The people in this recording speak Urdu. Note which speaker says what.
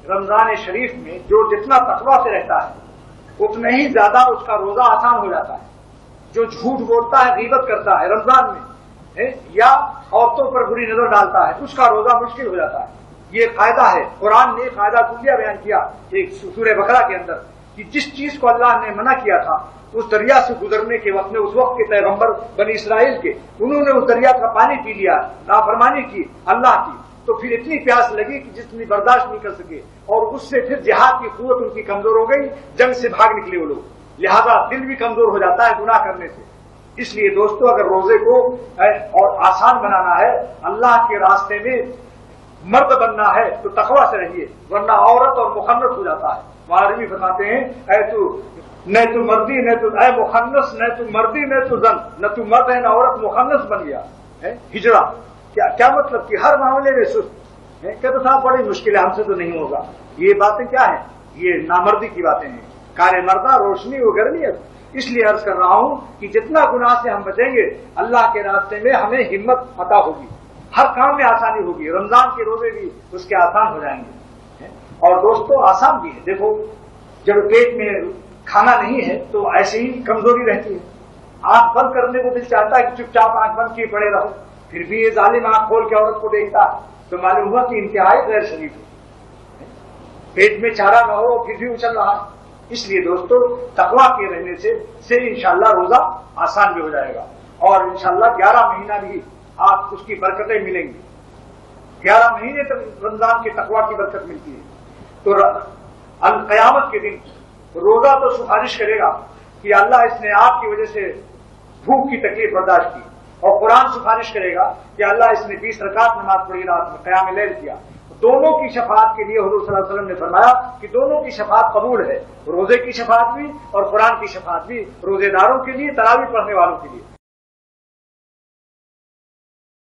Speaker 1: رمضان شریف میں جو جتنا تقویٰ سے رہتا ہے اتنا ہی زیادہ اس کا روزہ آسان ہو جاتا ہے. جو جھوٹ بولتا ہے، غیبت کرتا ہے رمضان میں یا عورتوں پر بری نظر ڈالتا ہے، اس کا روزہ مشکل ہو جاتا ہے. یہ قاعدہ ہے، قرآن نے قاعدہ کلیہ بیان کیا ایک سورہ بقرہ کے اندر کہ جس چیز کو اللہ نے منع کیا تھا اس دریا سے گزرنے کے وقت میں اس وقت کے پیغمبر بنی اسرائیل کے، انہوں نے اس دریا کا پانی پی لیا، نافرمانی کی اللہ کی، تو پھر اتنی پیاس لگی کہ جتنی برداشت نہیں کر سکے، اور اس سے پھر جہاد کی قوت ان کی کمزور ہو گئی، جنگ سے بھاگ نکلے وہ لوگ. لہذا دل بھی کمزور ہو جاتا ہے گناہ کرنے سے. اس لیے دوستو اگر روزے کو اور آسان بنانا ہے، اللہ کے راستے میں مرد بننا ہے تو تقویٰ سے رہیے، ورنہ عورت اور مخنث ہو جاتا ہے. مولوی فرماتے ہیں نہ تو مردی نہ تو اے مخنث، نہ تو مردی نہ تو زن، نہ تو مرد ہے نہ عورت، مخنث بن گیا ہجڑا. کیا مطلب کہ ہر معاملے میں سست کہتے صاحب بڑی مشکل ہے، ہم سے تو نہیں ہوگا. یہ باتیں کیا ہیں؟ یہ نامردی کی باتیں ہیں. کارے مردہ روشنی و گرمی ہے. اس لیے عرض کر رہا ہوں کہ جتنا گناہ سے ہم بچیں گے اللہ کے راستے میں ہمیں ہمت عطا ہوگی، ہر کام میں آسانی ہوگی. رمضان کے روزے بھی اس کے آسان ہو جائیں گے. اور دوستو آسان بھی ہے. دیکھو جب پیٹ میں کھانا نہیں ہے تو ایسے ہی کمزوری رہتی ہے. آنکھ بند کرنے کو دل چاہتا ہے کہ چپ چاپ آنکھ بند کیے پڑے رہو، پھر بھی یہ ظالم آنکھ کھول کے عورت کو دیکھتا ہے تو معلوم ہوا کہ انتہائی غیر شریف ہے. پیٹ میں چارہ نہ ہو پھر بھی اچل رہا ہے. اس لیے دوستو تقویٰ کے رہنے سے انشاءاللہ روزہ آسان بھی ہو جائے گا، اور انشاءاللہ 11 مہینہ بھی آپ اس کی برکتیں ملیں گی. 11 مہینے تک رمضان کے تقویٰ کی برکت ملتی ہے. تو قیامت کے دن روزہ تو سفارش کرے گا کہ اللہ اس نے آپ کی وجہ سے بھوک کی تکلیف برداشت کی، اور قرآن سفارش کرے گا کہ اللہ اس نے 20 رکعت نماز پڑھی، رات میں قیام لیل کیا. دونوں کی شفاعت کے لیے حضور صلی اللہ علیہ وسلم نے فرمایا کہ دونوں کی شفاعت قبول ہے، روزے کی شفاعت بھی اور قرآن کی شفاعت بھی، روزے داروں کے لیے، تراویح پڑھنے والوں کے لیے.